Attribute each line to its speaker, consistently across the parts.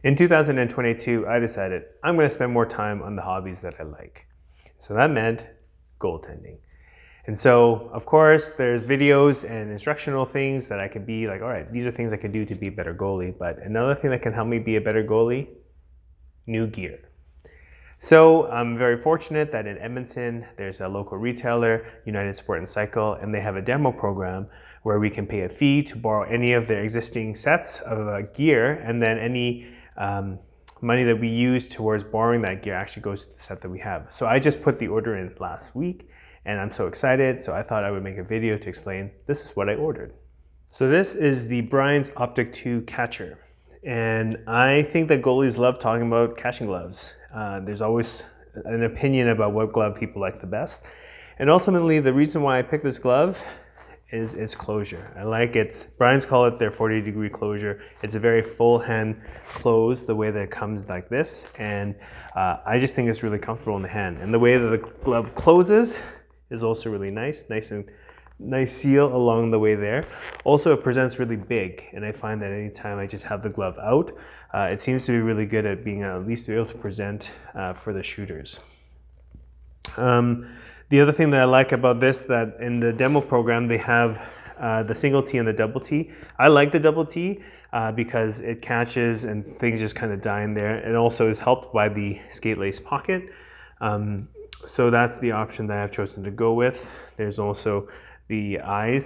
Speaker 1: In 2022, I decided I'm going to spend more time on the hobbies that I like. So that meant goaltending. And so, of course, there's videos and instructional things that I could be like, all right, these are things I can do to be a better goalie. But another thing that can help me be a better goalie, new gear. So I'm very fortunate that in Edmonton, there's a local retailer, United Sport and Cycle, and they have a demo program where we can pay a fee to borrow any of their existing sets of gear, and then any money that we use towards borrowing that gear actually goes to the set that we have. So I just put the order in last week, and I'm so excited, so I thought I would make a video to explain this is what I ordered. So this is the Brian's Optik 2 catcher. And I think that goalies love talking about catching gloves. There's always an opinion about what glove people like the best. And ultimately, the reason why I picked this glove is its closure. I like its, Brian's call it their 40-degree closure. It's a very full hand close, the way that it comes like this. And I just think it's really comfortable in the hand. And the way that the glove closes is also really nice seal along the way there. Also, it presents really big, and I find that anytime I just have the glove out, it seems to be really good at being at least able to present for the shooters. The other thing that I like about this, that in the demo program they have the single T and the double T. I like the double T because it catches and things just kind of die in there. It also is helped by the skate lace pocket. So that's the option that I've chosen to go with. There's also these eyes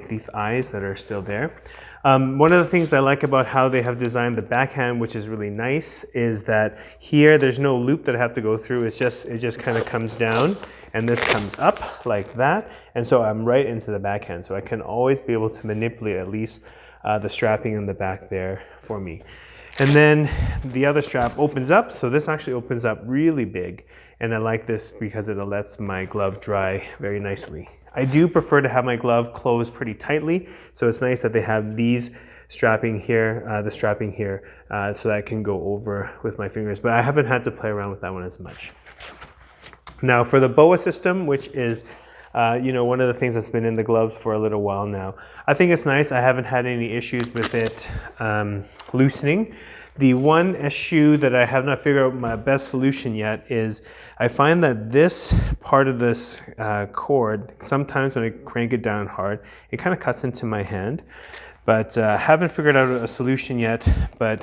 Speaker 1: that are still there. One of the things I like about how they have designed the backhand, which is really nice, is that here there's no loop that I have to go through. It just kind of comes down, and this comes up like that, and so I'm right into the backhand. So I can always be able to manipulate at least the strapping in the back there for me. And then the other strap opens up, so this actually opens up really big, and I like this because it lets my glove dry very nicely. I do prefer to have my glove closed pretty tightly, so it's nice that they have these strapping here, so that I can go over with my fingers, but I haven't had to play around with that one as much. Now for the BOA system, which is one of the things that's been in the gloves for a little while now, I think it's nice. I haven't had any issues with it loosening. The one issue that I have not figured out my best solution yet is I find that this part of this cord, sometimes when I crank it down hard, it kind of cuts into my hand. But haven't figured out a solution yet. But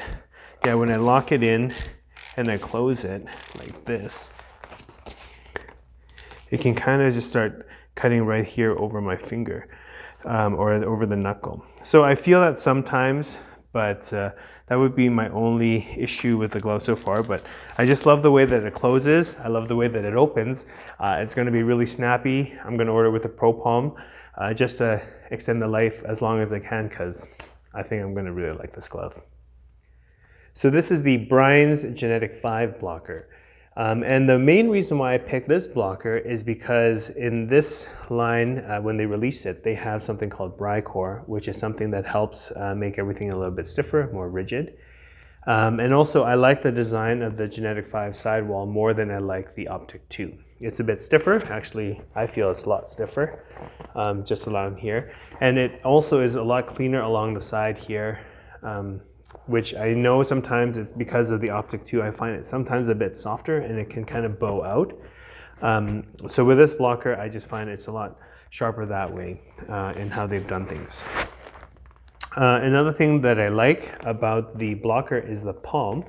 Speaker 1: yeah, when I lock it in and I close it like this, it can kind of just start cutting right here over my finger or over the knuckle. So I feel that sometimes, but that would be my only issue with the glove so far. But I just love the way that it closes. I love the way that it opens. It's going to be really snappy. I'm going to order with a Pro Palm just to extend the life as long as I can, because I think I'm going to really like this glove. So this is the Brian's G-Netik V blocker. And the main reason why I picked this blocker is because in this line, when they released it, they have something called Bri-Core, which is something that helps make everything a little bit stiffer, more rigid. And also I like the design of the G-Netik V sidewall more than I like the Optik 2. It's a bit stiffer. Actually, I feel it's a lot stiffer, just along here. And it also is a lot cleaner along the side here. Which I know sometimes it's because of the Optik 2, I find it sometimes a bit softer and it can kind of bow out. So with this blocker, I just find it's a lot sharper that way in how they've done things. Another thing that I like about the blocker is the palm.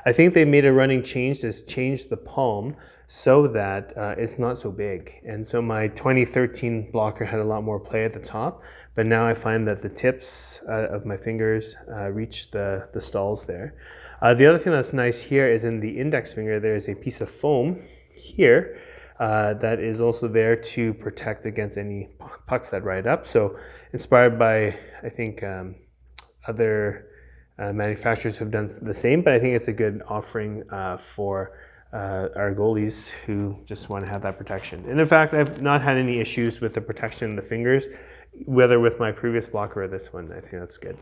Speaker 1: I think they made a running change to change the palm so that it's not so big. And so my 2013 blocker had a lot more play at the top, but now I find that the tips of my fingers reach the stalls there. The other thing that's nice here is in the index finger, there is a piece of foam here that is also there to protect against any pucks that ride up. So inspired by, I think, other manufacturers have done the same, but I think it's a good offering for our goalies who just want to have that protection. And in fact, I've not had any issues with the protection in the fingers, whether with my previous blocker or this one. I think that's good.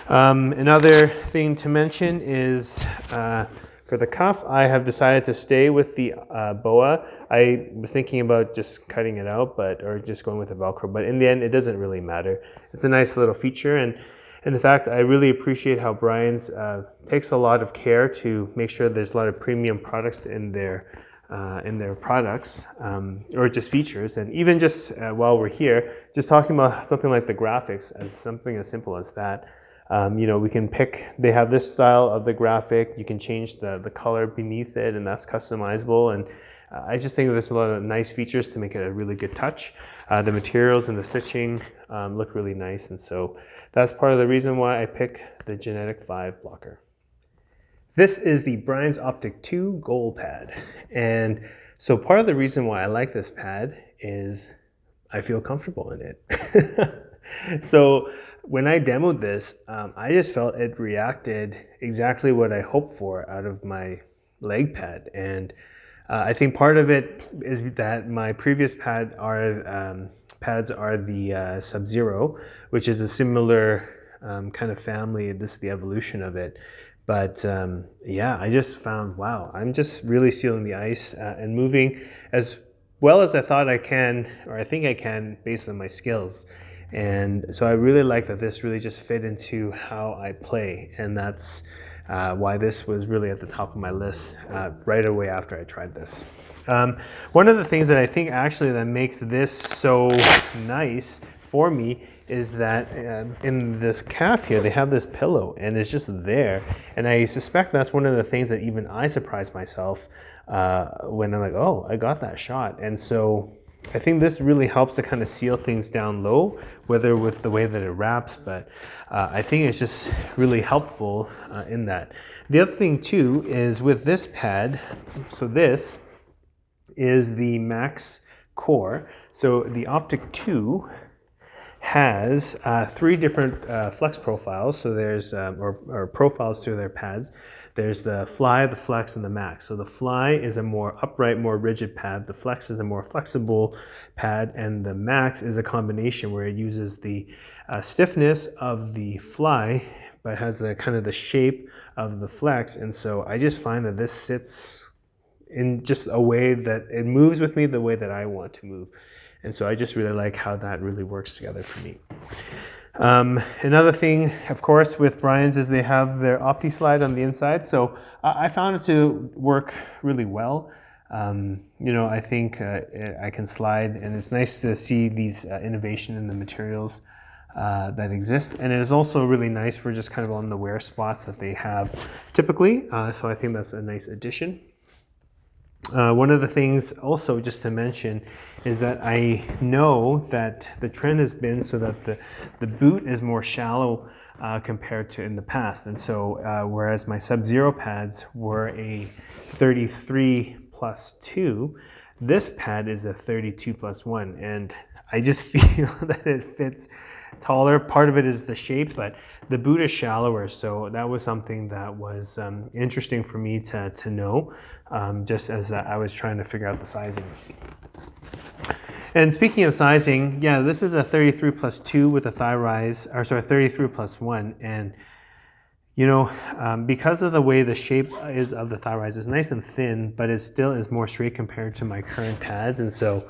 Speaker 1: Another thing to mention is for the cuff, I have decided to stay with the BOA. I was thinking about just cutting it out, or just going with the Velcro, but in the end, it doesn't really matter. It's a nice little feature, and And in fact, I really appreciate how Brian's takes a lot of care to make sure there's a lot of premium products in their products, or just features. And even just while we're here, just talking about something like the graphics, as something as simple as that. You know, we can pick, they have this style of the graphic, you can change the color beneath it, and that's customizable. And I just think there's a lot of nice features to make it a really good touch. The materials and the stitching look really nice, and so that's part of the reason why I picked the GNetik V blocker. This is the Brian's Optik 2 Goalie Pad, and so part of the reason why I like this pad is I feel comfortable in it. So when I demoed this, I just felt it reacted exactly what I hoped for out of my leg pad. And I think part of it is that my previous pads are the Sub-Zero, which is a similar kind of family. This is the evolution of it. But yeah, I just found, wow, I'm just really sealing the ice and moving as well as I thought I can, or I think I can, based on my skills. And so I really like that this really just fit into how I play, and that's why this was really at the top of my list right away after I tried this. One of the things that I think actually that makes this so nice for me is that in this calf here, they have this pillow, and it's just there. And I suspect that's one of the things that even I surprised myself when I'm like, oh, I got that shot. And so I think this really helps to kind of seal things down low, whether with the way that it wraps, but I think it's just really helpful in that. The other thing too is with this pad, so this is the max core. So the Optik 2 has 3 different flex profiles. So there's, or profiles to their pads. There's the Fly, the Flex, and the Max. So the Fly is a more upright, more rigid pad. The Flex is a more flexible pad. And the Max is a combination where it uses the stiffness of the Fly, but has the kind of the shape of the Flex. And so I just find that this sits in just a way that it moves with me the way that I want to move. And so I just really like how that really works together for me. Another thing, of course, with Brian's is they have their Opti slide on the inside. So I found it to work really well. You know, I think I can slide, and it's nice to see these innovation in the materials that exist. And it is also really nice for just kind of on the wear spots that they have typically. So I think that's a nice addition. One of the things also just to mention is that I know that the trend has been so that the boot is more shallow compared to in the past. And so whereas my Sub-Zero pads were a 33+2, this pad is a 32+1. And I just feel that it fits taller. Part of it is the shape, but the boot is shallower. So that was something that was interesting for me to know, just as I was trying to figure out the sizing. And speaking of sizing, yeah, this is a 33+2 with a thigh rise, or sorry, 33+1. And you know, because of the way the shape is of the thigh rise, it's nice and thin, but it still is more straight compared to my current pads. And so,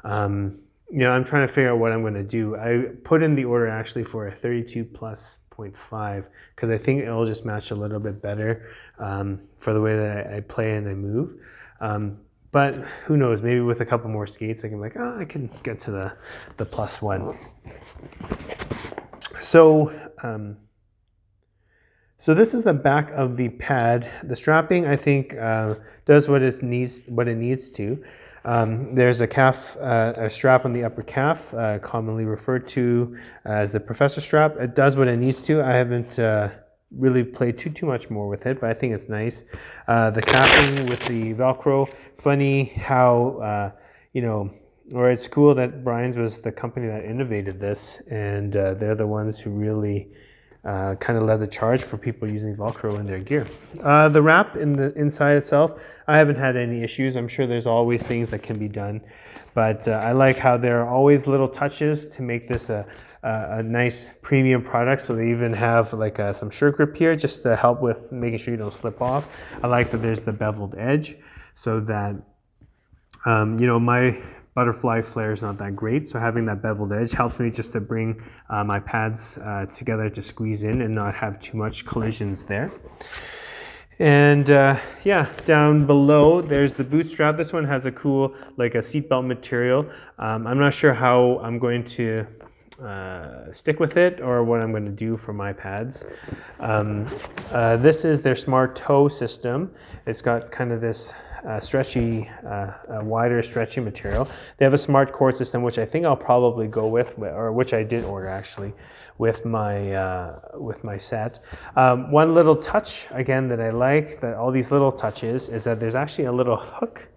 Speaker 1: you know, I'm trying to figure out what I'm going to do. I put in the order actually for a 32+0.5 because I think it'll just match a little bit better for the way that I play and I move. But who knows, maybe with a couple more skates, I can be like, oh, I can get to the +1. So, so this is the back of the pad. The strapping, I think, does what it needs to. There's a strap on the upper calf, commonly referred to as the professor strap. It does what it needs to. I haven't really played too much more with it, but I think it's nice. The capping with the Velcro, funny how, you know, or it's cool that Brian's was the company that innovated this, and they're the ones who really kind of led the charge for people using Velcro in their gear. The wrap in the inside itself, I haven't had any issues. I'm sure there's always things that can be done, but I like how there are always little touches to make this a nice premium product. So they even have like some shirt grip here just to help with making sure you don't slip off. I like that there's the beveled edge so that, you know, my butterfly flare is not that great. So having that beveled edge helps me just to bring my pads together to squeeze in and not have too much collisions there. And yeah, down below there's the boot strap. This one has a cool, like a seatbelt material. I'm not sure how I'm going to stick with it or what I'm going to do for my pads. This is their smart toe system. It's got kind of this stretchy, wider stretchy material. They have a smart cord system, which I think I'll probably go with, or which I did order actually, with my set. One little touch again that I like, that all these little touches, is that there's actually a little hook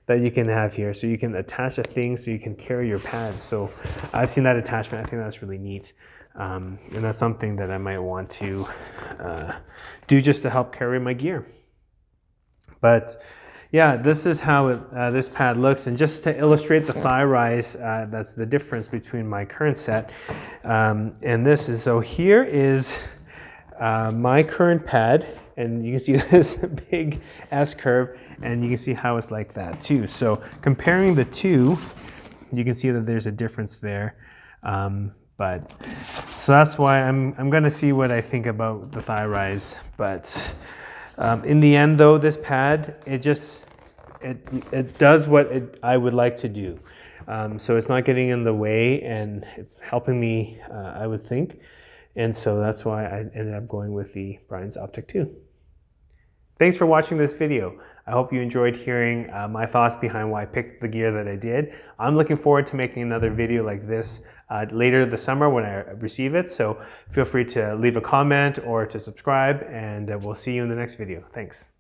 Speaker 1: that you can have here, so you can attach a thing so you can carry your pads. So I've seen that attachment. I think that's really neat, and that's something that I might want to do just to help carry my gear. But yeah, this is how this pad looks, and just to illustrate the thigh rise, that's the difference between my current set and this is, so here is my current pad, and you can see this big S curve, and you can see how it's like that too. So comparing the two, you can see that there's a difference there. But so that's why I'm gonna see what I think about the thigh rise. But in the end though, this pad, it does what I would like to do. So it's not getting in the way, and it's helping me, I would think. And so that's why I ended up going with the Brian's Optik 2. Thanks for watching this video. I hope you enjoyed hearing my thoughts behind why I picked the gear that I did. I'm looking forward to making another video like this later this summer when I receive it. So feel free to leave a comment or to subscribe, and we'll see you in the next video. Thanks.